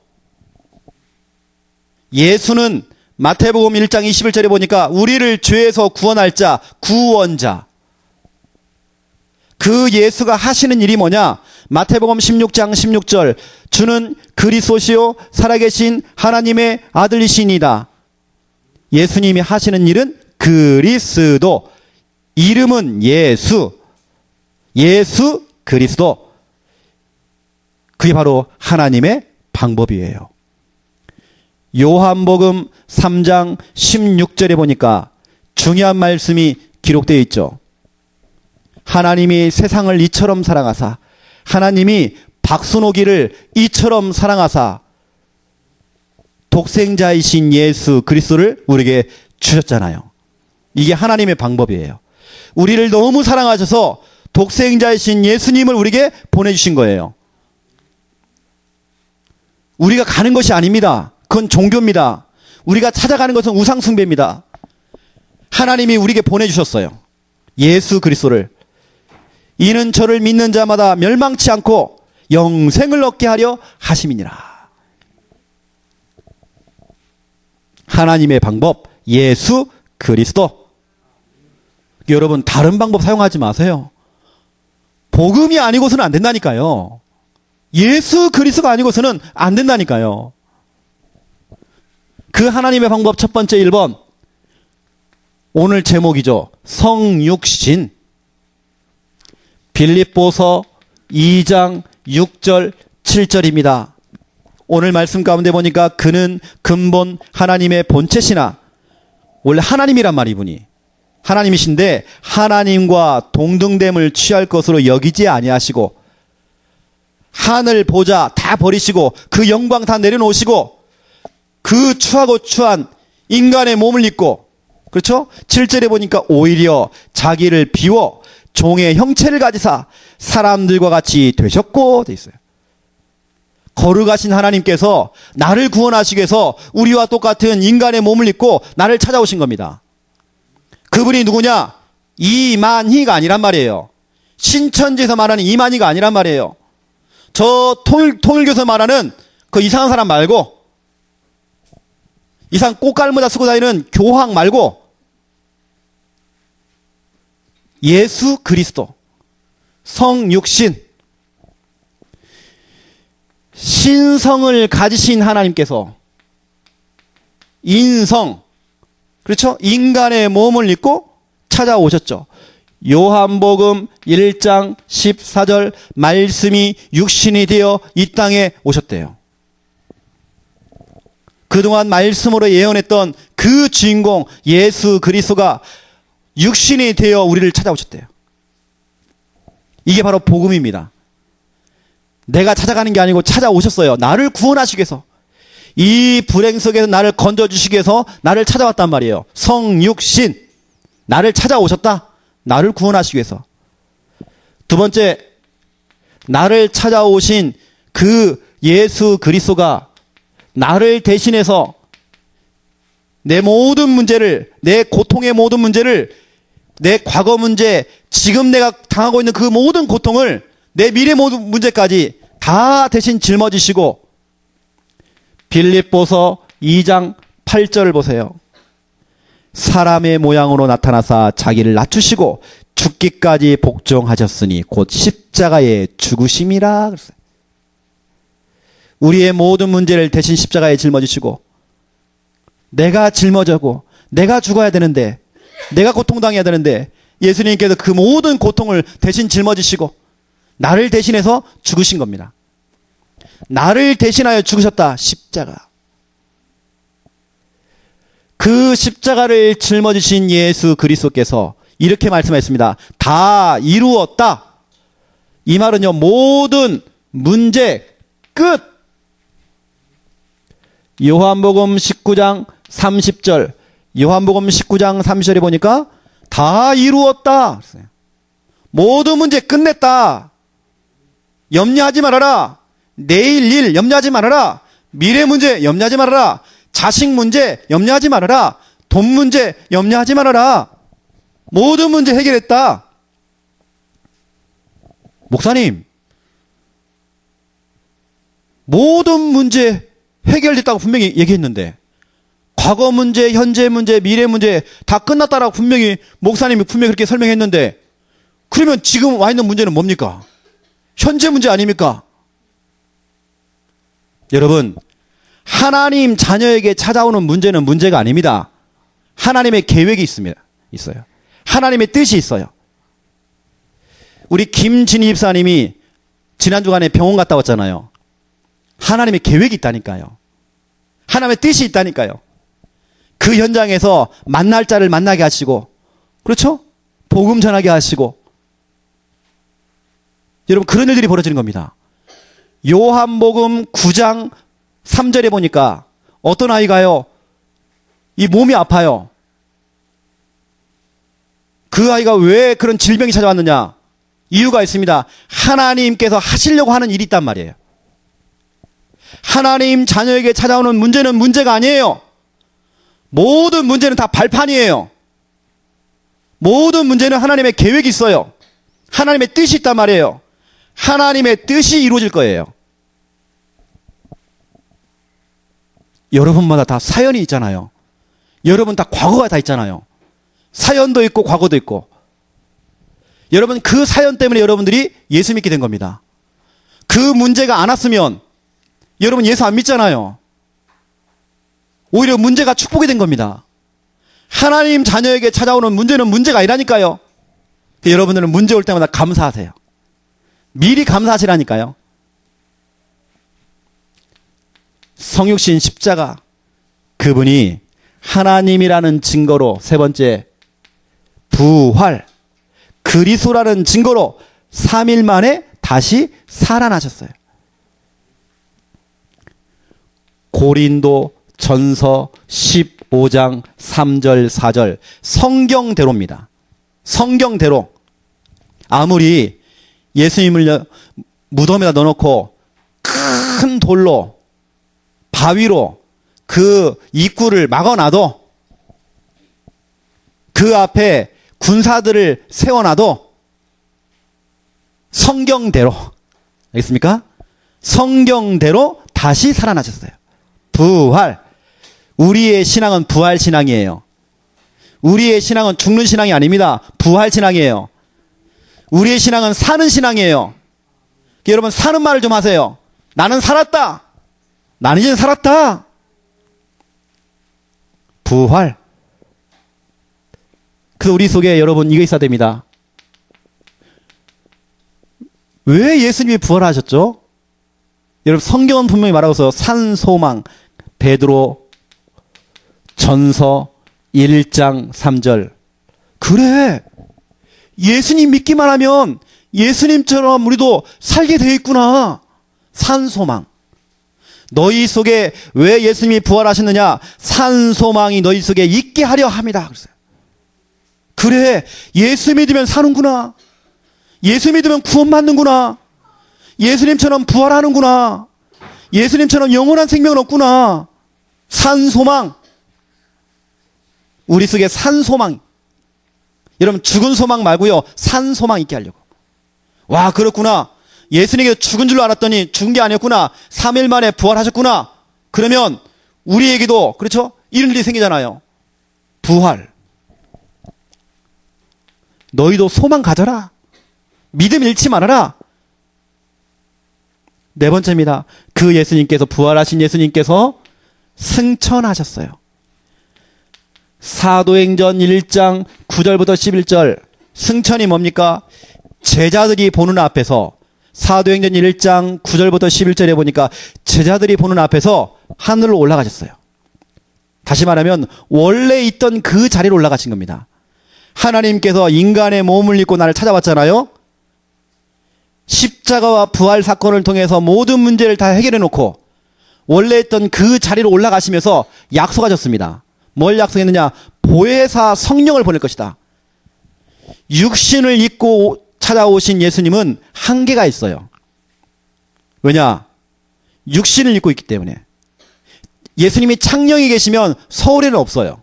예수는 마태복음 1장 21절에 보니까 우리를 죄에서 구원할 자, 구원자. 그 예수가 하시는 일이 뭐냐? 마태복음 16장 16절. 주는 그리스도시요 살아계신 하나님의 아들이시니이다. 예수님이 하시는 일은 그리스도. 이름은 예수. 예수 그리스도. 그게 바로 하나님의 방법이에요. 요한복음 3장 16절에 보니까 중요한 말씀이 기록되어 있죠. 하나님이 세상을 이처럼 사랑하사, 하나님이 박순옥이를 이처럼 사랑하사 독생자이신 예수 그리스도를 우리에게 주셨잖아요. 이게 하나님의 방법이에요. 우리를 너무 사랑하셔서 독생자이신 예수님을 우리에게 보내주신 거예요. 우리가 가는 것이 아닙니다. 그건 종교입니다. 우리가 찾아가는 것은 우상숭배입니다. 하나님이 우리에게 보내주셨어요. 예수 그리스도를. 이는 저를 믿는 자마다 멸망치 않고 영생을 얻게 하려 하심이니라. 하나님의 방법, 예수 그리스도. 여러분, 다른 방법 사용하지 마세요. 복음이 아니고서는 안 된다니까요. 예수 그리스도가 아니고서는 안 된다니까요. 그 하나님의 방법 첫 번째 1번. 오늘 제목이죠. 성육신. 빌립보서 2장 6절 7절입니다. 오늘 말씀 가운데 보니까 그는 근본 하나님의 본체시나, 원래 하나님이란 말이 이분이 하나님이신데 하나님과 동등됨을 취할 것으로 여기지 아니하시고 하늘 보좌 다 버리시고 그 영광 다 내려놓으시고 그 추하고 추한 인간의 몸을 입고, 그렇죠? 7절에 보니까 오히려 자기를 비워 종의 형체를 가지사 사람들과 같이 되셨고 돼 있어요. 거룩하신 하나님께서 나를 구원하시기 위해서 우리와 똑같은 인간의 몸을 입고 나를 찾아오신 겁니다. 그분이 누구냐? 이만희가 아니란 말이에요. 신천지에서 말하는 이만희가 아니란 말이에요. 저 통일교에서 말하는 그 이상한 사람 말고, 이상 꽃갈모자 쓰고 다니는 교황 말고, 예수 그리스도, 성육신, 신성을 가지신 하나님께서 인성, 그렇죠? 인간의 몸을 입고 찾아오셨죠. 요한복음 1장 14절 말씀이 육신이 되어 이 땅에 오셨대요. 그동안 말씀으로 예언했던 그 주인공 예수 그리스도가 육신이 되어 우리를 찾아오셨대요. 이게 바로 복음입니다. 내가 찾아가는 게 아니고 찾아오셨어요. 나를 구원하시기 위해서. 이 불행 속에서 나를 건져주시기 위해서 나를 찾아왔단 말이에요. 성육신. 나를 찾아오셨다. 나를 구원하시기 위해서. 두 번째, 나를 찾아오신 그 예수 그리스도가 나를 대신해서 내 모든 문제를, 내 고통의 모든 문제를, 내 과거 문제, 지금 내가 당하고 있는 그 모든 고통을, 내 미래 모든 문제까지 다 대신 짊어지시고, 빌립보서 2장 8절을 보세요. 사람의 모양으로 나타나사 자기를 낮추시고 죽기까지 복종하셨으니 곧 십자가에 죽으심이라 그랬어요. 우리의 모든 문제를 대신 십자가에 짊어지시고, 내가 짊어져고 내가 죽어야 되는데, 내가 고통당해야 되는데 예수님께서 그 모든 고통을 대신 짊어지시고 나를 대신해서 죽으신 겁니다. 나를 대신하여 죽으셨다. 십자가. 그 십자가를 짊어지신 예수 그리스도께서 이렇게 말씀하셨습니다. 다 이루었다. 이 말은요, 모든 문제 끝. 요한복음 19장 30절, 요한복음 19장 30절에 보니까 다 이루었다. 모든 문제 끝냈다. 염려하지 말아라. 내일 일 염려하지 말아라. 미래 문제 염려하지 말아라. 자식 문제 염려하지 말아라. 돈 문제 염려하지 말아라. 모든 문제 해결했다. 목사님, 모든 문제 해결됐다고 분명히 얘기했는데, 과거 문제, 현재 문제, 미래 문제 다 끝났다라고 분명히 목사님이 분명히 그렇게 설명했는데, 그러면 지금 와 있는 문제는 뭡니까? 현재 문제 아닙니까? 여러분, 하나님 자녀에게 찾아오는 문제는 문제가 아닙니다. 하나님의 계획이 있어요. 하나님의 뜻이 있어요. 우리 김진희 집사님이 지난 주간에 병원 갔다 왔잖아요. 하나님의 계획이 있다니까요. 하나님의 뜻이 있다니까요. 그 현장에서 만날 자를 만나게 하시고, 그렇죠? 복음 전하게 하시고, 여러분, 그런 일들이 벌어지는 겁니다. 요한복음 9장 3절에 보니까 어떤 아이가요, 이 몸이 아파요. 그 아이가 왜 그런 질병이 찾아왔느냐? 이유가 있습니다. 하나님께서 하시려고 하는 일이 있단 말이에요. 하나님 자녀에게 찾아오는 문제는 문제가 아니에요. 모든 문제는 다 발판이에요. 모든 문제는 하나님의 계획이 있어요. 하나님의 뜻이 있단 말이에요. 하나님의 뜻이 이루어질 거예요. 여러분마다 다 사연이 있잖아요. 여러분 다 과거가 다 있잖아요. 사연도 있고 과거도 있고. 여러분, 그 사연 때문에 여러분들이 예수 믿게 된 겁니다. 그 문제가 안 왔으면 여러분 예수 안 믿잖아요. 오히려 문제가 축복이 된 겁니다. 하나님 자녀에게 찾아오는 문제는 문제가 아니라니까요. 여러분들은 문제 올 때마다 감사하세요. 미리 감사하시라니까요. 성육신 십자가, 그분이 하나님이라는 증거로, 세 번째 부활, 그리스도라는 증거로 3일 만에 다시 살아나셨어요. 고린도 전서 15장 3절 4절 성경대로입니다. 성경대로. 아무리 예수님을 무덤에다 넣어놓고 큰 돌로, 바위로 그 입구를 막아놔도, 그 앞에 군사들을 세워놔도 성경대로, 알겠습니까? 성경대로 다시 살아나셨어요. 부활. 우리의 신앙은 부활 신앙이에요. 우리의 신앙은 죽는 신앙이 아닙니다. 부활 신앙이에요. 우리의 신앙은 사는 신앙이에요. 여러분, 사는 말을 좀 하세요. 나는 살았다. 나는 이제 살았다. 부활. 그래서 우리 속에 여러분 이거 있어야 됩니다. 왜 예수님이 부활하셨죠? 여러분, 성경은 분명히 말하고 있어요. 산소망. 베드로 전서 1장 3절. 그래, 예수님 믿기만 하면 예수님처럼 우리도 살게 되어 있구나. 산소망. 너희 속에 왜 예수님이 부활하셨느냐? 산소망이 너희 속에 있게 하려 합니다. 그랬어요. 그래, 예수 믿으면 사는구나. 예수 믿으면 구원받는구나. 예수님처럼 부활하는구나. 예수님처럼 영원한 생명은 없구나. 산소망. 우리 속에 산소망. 여러분, 죽은 소망 말고요, 산소망 있게 하려고. 와, 그렇구나. 예수님께서 죽은 줄로 알았더니 죽은 게 아니었구나. 3일 만에 부활하셨구나. 그러면 우리에게도, 그렇죠? 이런 일이 생기잖아요. 부활. 너희도 소망 가져라. 믿음 잃지 말아라. 네 번째입니다. 그 예수님께서, 부활하신 예수님께서 승천하셨어요. 사도행전 1장 9절부터 11절. 승천이 뭡니까? 제자들이 보는 앞에서, 사도행전 1장 9절부터 11절에 보니까 제자들이 보는 앞에서 하늘로 올라가셨어요. 다시 말하면 원래 있던 그 자리로 올라가신 겁니다. 하나님께서 인간의 몸을 입고 나를 찾아왔잖아요. 십자가와 부활 사건을 통해서 모든 문제를 다 해결해 놓고 원래 있던 그 자리로 올라가시면서 약속하셨습니다. 뭘 약속했느냐? 보혜사 성령을 보낼 것이다. 육신을 입고 찾아오신 예수님은 한계가 있어요. 왜냐? 육신을 입고 있기 때문에. 예수님이 창녕에 계시면 서울에는 없어요.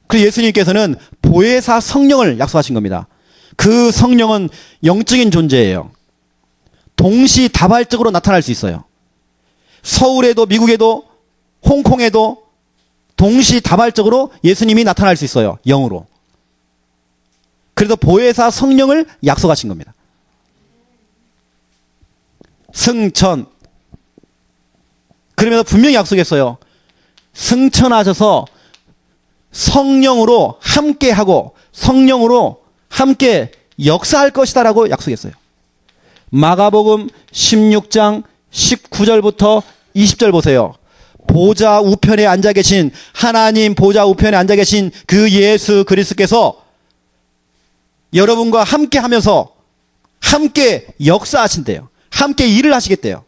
그래서 예수님께서는 보혜사 성령을 약속하신 겁니다. 그 성령은 영적인 존재예요. 동시다발적으로 나타날 수 있어요. 서울에도 미국에도 홍콩에도 동시다발적으로 예수님이 나타날 수 있어요. 영으로. 그래서 보혜사 성령을 약속하신 겁니다. 승천. 그러면서 분명히 약속했어요. 승천하셔서 성령으로 함께하고 성령으로 함께 역사할 것이다 라고 약속했어요. 마가복음 16장 19절부터 20절 보세요. 보좌 우편에 앉아 계신, 하나님 보좌 우편에 앉아 계신 그 예수 그리스도께서 여러분과 함께 하면서 함께 역사하신대요. 함께 일을 하시겠대요.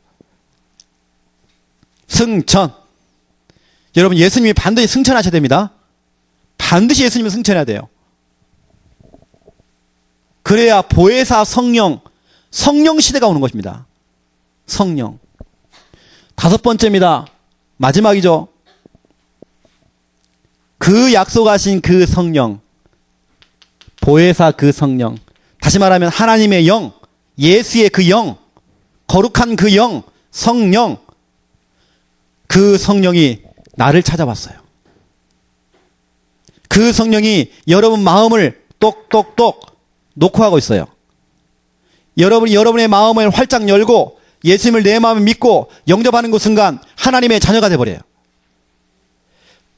승천. 여러분, 예수님이 반드시 승천하셔야 됩니다. 반드시 예수님은 승천해야 돼요. 그래야 보혜사 성령, 성령 시대가 오는 것입니다. 성령. 다섯 번째입니다. 마지막이죠. 그 약속하신 그 성령, 보혜사 그 성령, 다시 말하면 하나님의 영, 예수의 그 영, 거룩한 그 영, 성령, 그 성령이 나를 찾아왔어요. 그 성령이 여러분 마음을 똑똑똑 놓고 하고 있어요. 여러분이 여러분의 마음을 활짝 열고 예수님을 내 마음에 믿고 영접하는 그 순간 하나님의 자녀가 돼버려요.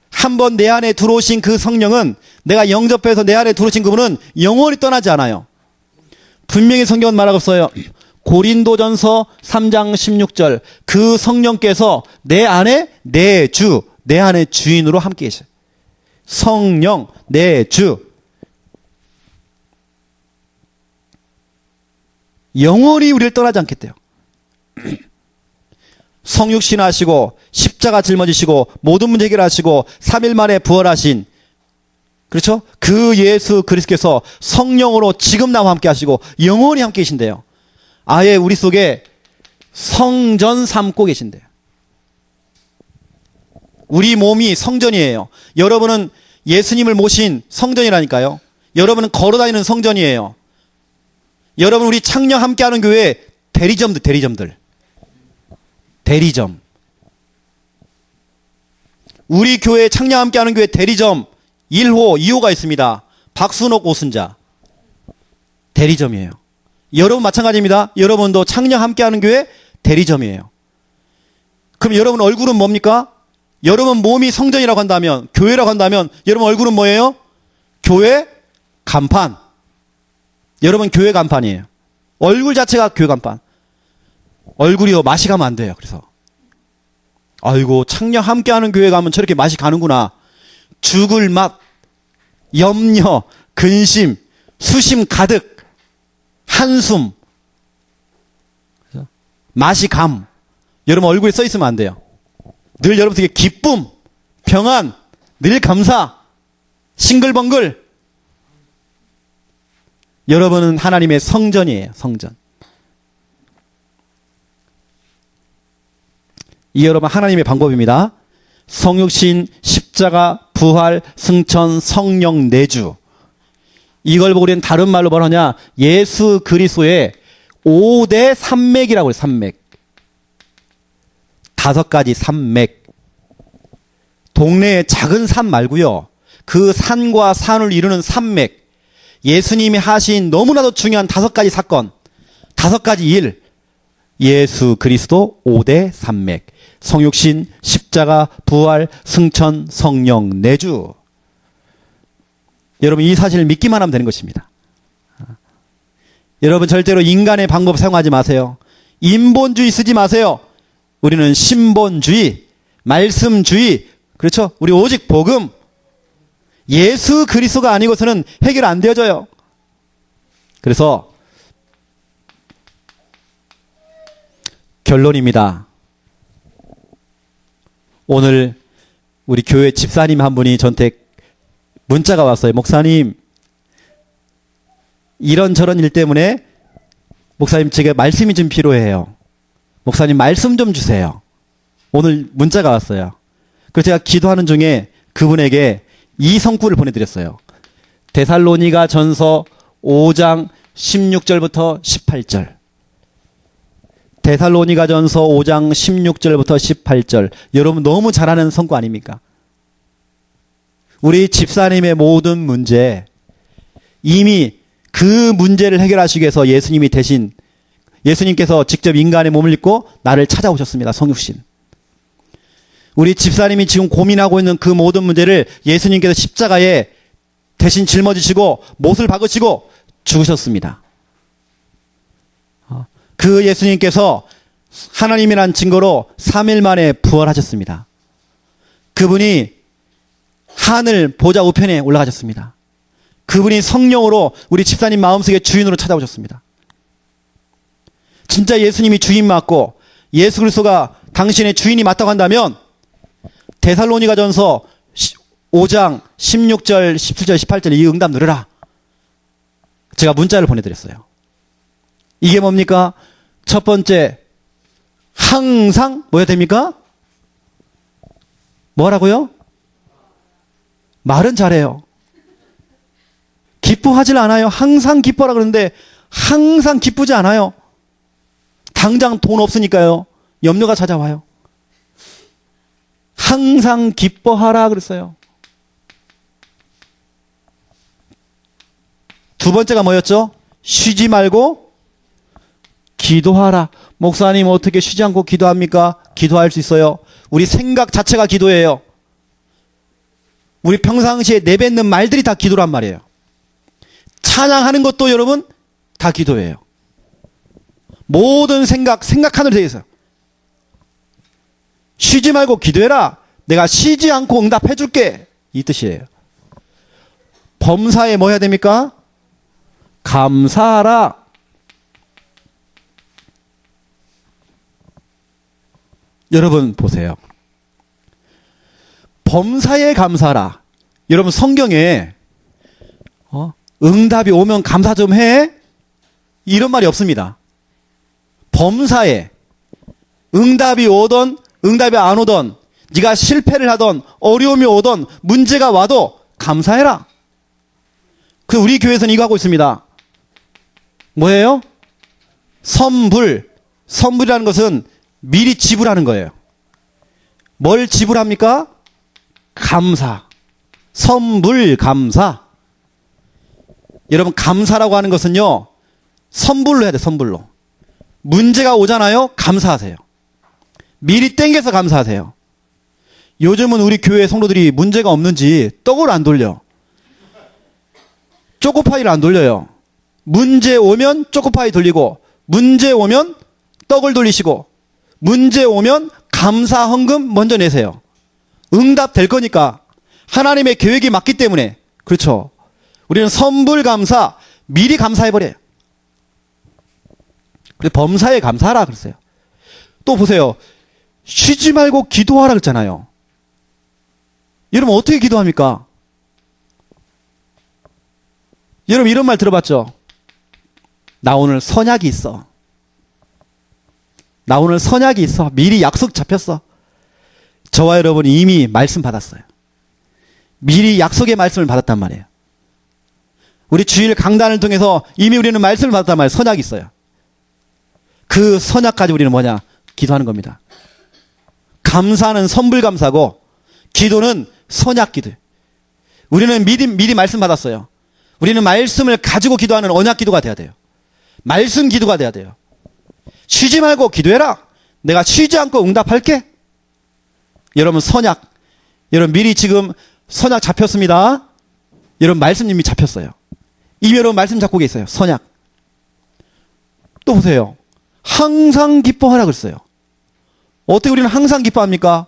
한번 내 안에 들어오신 그 성령은, 내가 영접해서 내 안에 들어오신 그분은 영원히 떠나지 않아요. 분명히 성경은 말하고 있어요. 고린도전서 3장 16절. 그 성령께서 내 안에 내 주, 내 안에 주인으로 함께 계셔요. 성령, 내 주. 영원히 우리를 떠나지 않겠대요. 성육신 하시고 십자가 짊어지시고 모든 문제 해결하시고 3일 만에 부활하신, 그렇죠? 그 예수 그리스도께서 성령으로 지금 나와 함께 하시고 영원히 함께 계신대요. 아예 우리 속에 성전 삼고 계신대요. 우리 몸이 성전이에요. 여러분은 예수님을 모신 성전이라니까요. 여러분은 걸어다니는 성전이에요. 여러분, 우리 창녕 함께하는 교회 대리점들. 대리점. 우리 교회 창녕 함께하는 교회 대리점 1호, 2호가 있습니다. 박순옥 오순자. 대리점이에요. 여러분 마찬가지입니다. 여러분도 창녕 함께하는 교회 대리점이에요. 그럼 여러분 얼굴은 뭡니까? 여러분 몸이 성전이라고 한다면, 교회라고 한다면 여러분 얼굴은 뭐예요? 교회 간판. 여러분 교회 간판이에요. 얼굴 자체가 교회 간판. 얼굴이요, 맛이 가면 안 돼요. 그래서 아이고, 창녕 함께하는 교회 가면 저렇게 맛이 가는구나. 죽을 맛, 염려, 근심, 수심 가득, 한숨, 맛이 감. 여러분 얼굴에 써 있으면 안 돼요. 늘 여러분에게 기쁨, 평안, 늘 감사, 싱글벙글. 여러분은 하나님의 성전이에요. 성전. 이 여러분 하나님의 방법입니다. 성육신, 십자가, 부활, 승천, 성령, 내주. 이걸 보고 우리는 다른 말로 뭐라 하냐. 예수 그리스도의 5대 산맥이라고 해요. 산맥. 5가지 산맥. 동네의 작은 산 말고요. 그 산과 산을 이루는 산맥. 예수님이 하신 너무나도 중요한 5가지 사건. 5가지 일. 예수 그리스도 5대 산맥. 성육신, 십자가, 부활, 승천, 성령, 내주. 여러분 이 사실을 믿기만 하면 되는 것입니다. 여러분 절대로 인간의 방법 사용하지 마세요. 인본주의 쓰지 마세요. 우리는 신본주의, 말씀주의, 그렇죠? 우리 오직 복음. 예수 그리스도가 아니고서는 해결 안 되어져요. 그래서 결론입니다. 오늘 우리 교회 집사님 한 분이 저한테 문자가 왔어요. 목사님, 이런저런 일 때문에 목사님 제가 말씀이 좀 필요해요. 목사님 말씀 좀 주세요. 오늘 문자가 왔어요. 그래서 제가 기도하는 중에 그분에게 이 성구를 보내드렸어요. 데살로니가 전서 5장 16절부터 18절. 데살로니가 전서 5장 16절부터 18절. 여러분 너무 잘 아는 성구 아닙니까? 우리 집사님의 모든 문제, 이미 그 문제를 해결하시기 위해서 예수님이 대신, 예수님께서 직접 인간의 몸을 입고 나를 찾아오셨습니다. 성육신. 우리 집사님이 지금 고민하고 있는 그 모든 문제를 예수님께서 십자가에 대신 짊어지시고 못을 박으시고 죽으셨습니다. 그 예수님께서 하나님이란 증거로 3일 만에 부활하셨습니다. 그분이 하늘 보좌 우편에 올라가셨습니다. 그분이 성령으로 우리 집사님 마음속에 주인으로 찾아오셨습니다. 진짜 예수님이 주인 맞고 예수 그리스도가 당신의 주인이 맞다고 한다면 데살로니가 전서 5장 16절, 17절, 18절 이 응답 누르라. 제가 문자를 보내드렸어요. 이게 뭡니까? 첫 번째, 항상 뭐야 됩니까? 뭐라고요? 말은 잘해요. 기뻐하질 않아요. 항상 기뻐라 그러는데 항상 기쁘지 않아요. 당장 돈 없으니까요. 염려가 찾아와요. 항상 기뻐하라 그랬어요. 두 번째가 뭐였죠? 쉬지 말고 기도하라. 목사님 어떻게 쉬지 않고 기도합니까? 기도할 수 있어요. 우리 생각 자체가 기도예요. 우리 평상시에 내뱉는 말들이 다 기도란 말이에요. 찬양하는 것도 여러분 다 기도예요. 모든 생각하는 데 있어요. 쉬지 말고 기도해라. 내가 쉬지 않고 응답해 줄게. 이 뜻이에요. 범사에 뭐 해야 됩니까? 감사하라. 여러분 보세요. 범사에 감사하라. 여러분 성경에 응답이 오면 감사 좀 해? 이런 말이 없습니다. 범사에 응답이 오던 응답이 안 오던 네가 실패를 하던 어려움이 오던 문제가 와도 감사해라. 그 우리 교회에서는 이거 하고 있습니다. 뭐예요? 선불이라는 것은 미리 지불하는 거예요. 뭘 지불합니까? 감사. 선불 감사. 여러분 감사라고 하는 것은요. 선불로 해야 돼. 선불로. 문제가 오잖아요. 감사하세요. 미리 땡겨서 감사하세요. 요즘은 우리 교회 성도들이 문제가 없는지 떡을 안 돌려. 초코파이를 안 돌려요. 문제 오면 초코파이 돌리고 문제 오면 떡을 돌리시고 문제 오면 감사 헌금 먼저 내세요. 응답 될 거니까. 하나님의 계획이 맞기 때문에. 그렇죠. 우리는 선불 감사 미리 감사해버려요. 그래서 범사에 감사하라 그랬어요. 또 보세요. 쉬지 말고 기도하라 그랬잖아요. 여러분 어떻게 기도합니까? 여러분 이런 말 들어봤죠? 나 오늘 선약이 있어. 나 오늘 선약이 있어. 미리 약속 잡혔어. 저와 여러분이 이미 말씀 받았어요. 미리 약속의 말씀을 받았단 말이에요. 우리 주일 강단을 통해서 이미 우리는 말씀을 받았단 말이에요. 선약이 있어요. 그 선약까지 우리는 뭐냐? 기도하는 겁니다. 감사는 선불감사고 기도는 선약기도. 우리는 미리 말씀 받았어요. 우리는 말씀을 가지고 기도하는 언약기도가 돼야 돼요. 말씀 기도가 돼야 돼요. 쉬지 말고 기도해라. 내가 쉬지 않고 응답할게. 여러분 선약. 여러분 미리 지금 선약 잡혔습니다. 여러분 말씀 이미 잡혔어요. 이미 여러분 말씀 잡고 계세요. 선약. 또 보세요. 항상 기뻐하라 그랬어요. 어떻게 우리는 항상 기뻐합니까?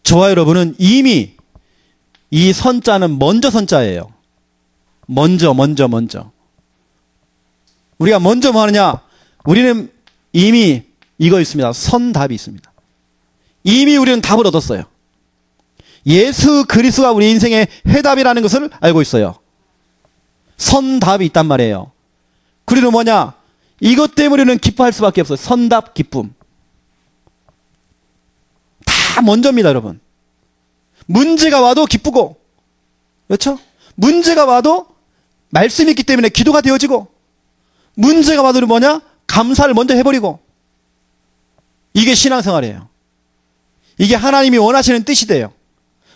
저와 여러분은 이미 이 선자는 먼저 선자예요. 먼저. 우리가 먼저 뭐 하느냐? 우리는 이미 이거 있습니다. 선답이 있습니다. 이미 우리는 답을 얻었어요. 예수 그리스도가 우리 인생의 해답이라는 것을 알고 있어요. 선답이 있단 말이에요. 그리고 뭐냐? 이것 때문에 우리는 기뻐할 수밖에 없어요. 선답, 기쁨. 다 먼저입니다, 여러분. 문제가 와도 기쁘고, 그렇죠? 문제가 와도 말씀이 있기 때문에 기도가 되어지고, 문제가 와도 뭐냐? 감사를 먼저 해버리고. 이게 신앙생활이에요. 이게 하나님이 원하시는 뜻이 돼요.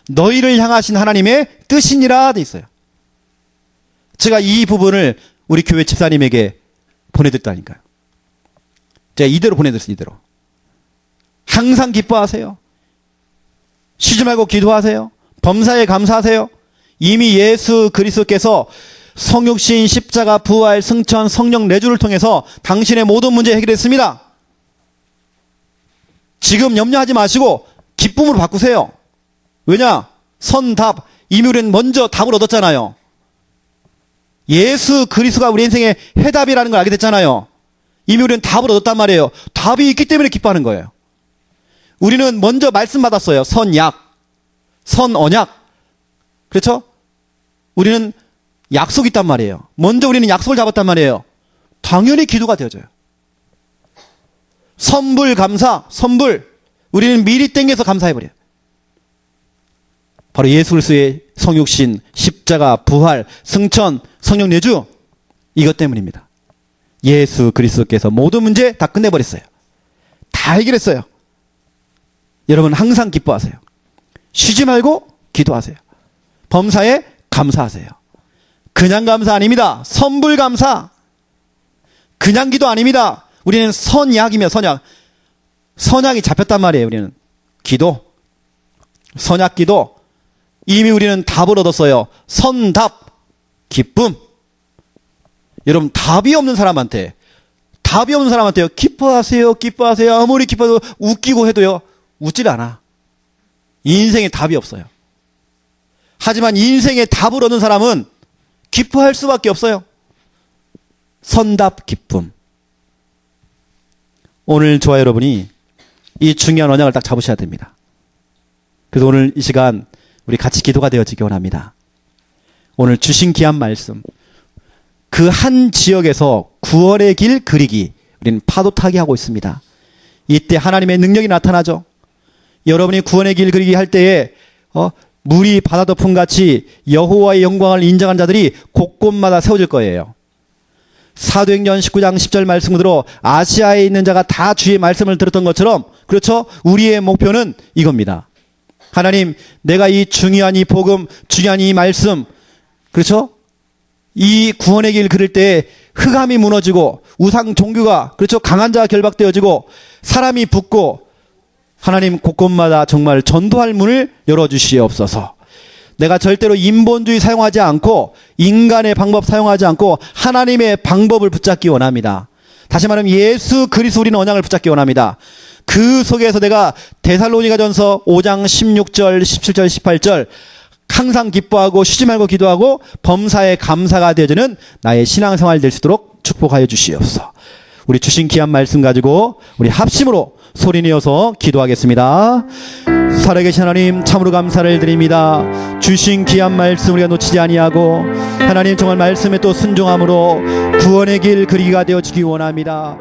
너희를 향하신 하나님의 뜻이니라 돼 있어요. 제가 이 부분을 우리 교회 집사님에게 보내드렸다니까요. 제가 이대로 보내드렸어요. 이대로. 항상 기뻐하세요. 쉬지 말고 기도하세요. 범사에 감사하세요. 이미 예수 그리스도께서 성육신, 십자가, 부활, 승천, 성령 내주를 통해서 당신의 모든 문제 해결했습니다. 지금 염려하지 마시고 기쁨으로 바꾸세요. 왜냐? 선답. 이미 우리는 먼저 답을 얻었잖아요. 예수 그리스도가 우리 인생의 해답이라는 걸 알게 됐잖아요. 이미 우리는 답을 얻었단 말이에요. 답이 있기 때문에 기뻐하는 거예요. 우리는 먼저 말씀 받았어요. 선약, 선언약. 그렇죠? 우리는 약속이 있단 말이에요. 먼저 우리는 약속을 잡았단 말이에요. 당연히 기도가 되어져요. 선불 감사, 선불. 우리는 미리 땡겨서 감사해버려요. 바로 예수 그리스도의 성육신, 십자가, 부활, 승천, 성령 내주. 이것 때문입니다. 예수 그리스도께서 모든 문제 다 끝내버렸어요. 다 해결했어요. 여러분 항상 기뻐하세요. 쉬지 말고 기도하세요. 범사에 감사하세요. 그냥 감사 아닙니다. 선불 감사. 그냥 기도 아닙니다. 우리는 선약이며 선약. 선약이 잡혔단 말이에요. 우리는 기도, 선약 기도. 이미 우리는 답을 얻었어요. 선답, 기쁨. 여러분 답이 없는 사람한테요. 기뻐하세요. 아무리 기뻐도 웃기고 해도요. 웃질 않아. 인생에 답이 없어요. 하지만 인생에 답을 얻는 사람은 기뻐할 수밖에 없어요. 선답, 기쁨. 오늘 저와 여러분이 이 중요한 언약을 딱 잡으셔야 됩니다. 그래서 오늘 이 시간 우리 같이 기도가 되어지기 원합니다. 오늘 주신 귀한 말씀. 그 한 지역에서 구원의 길 그리기. 우리는 파도 타기 하고 있습니다. 이때 하나님의 능력이 나타나죠. 여러분이 구원의 길 그리기 할 때에 물이 바다 덮음같이 여호와의 영광을 인정한 자들이 곳곳마다 세워질 거예요. 사도행전 19장 10절 말씀으로 아시아에 있는 자가 다 주의 말씀을 들었던 것처럼, 그렇죠? 우리의 목표는 이겁니다. 하나님, 내가 이 중요한 이 복음, 중요한 이 말씀, 그렇죠? 이 구원의 길 그릴 때 흑암이 무너지고 우상 종교가, 그렇죠? 강한 자가 결박되어지고 사람이 붙고, 하나님 곳곳마다 정말 전도할 문을 열어주시옵소서. 내가 절대로 인본주의 사용하지 않고 인간의 방법 사용하지 않고 하나님의 방법을 붙잡기 원합니다. 다시 말하면 예수 그리스도 우리는 언약을 붙잡기 원합니다. 그 속에서 내가 데살로니가전서 5장 16절, 17절, 18절 항상 기뻐하고 쉬지 말고 기도하고 범사에 감사가 되어지는 나의 신앙생활 될 수 있도록 축복하여 주시옵소서. 우리 주신 귀한 말씀 가지고 우리 합심으로 소리내어서 기도하겠습니다. 살아계신 하나님, 참으로 감사를 드립니다. 주신 귀한 말씀 우리가 놓치지 아니하고 하나님 정말 말씀에 또 순종함으로 구원의 길 그리기가 되어지기 원합니다.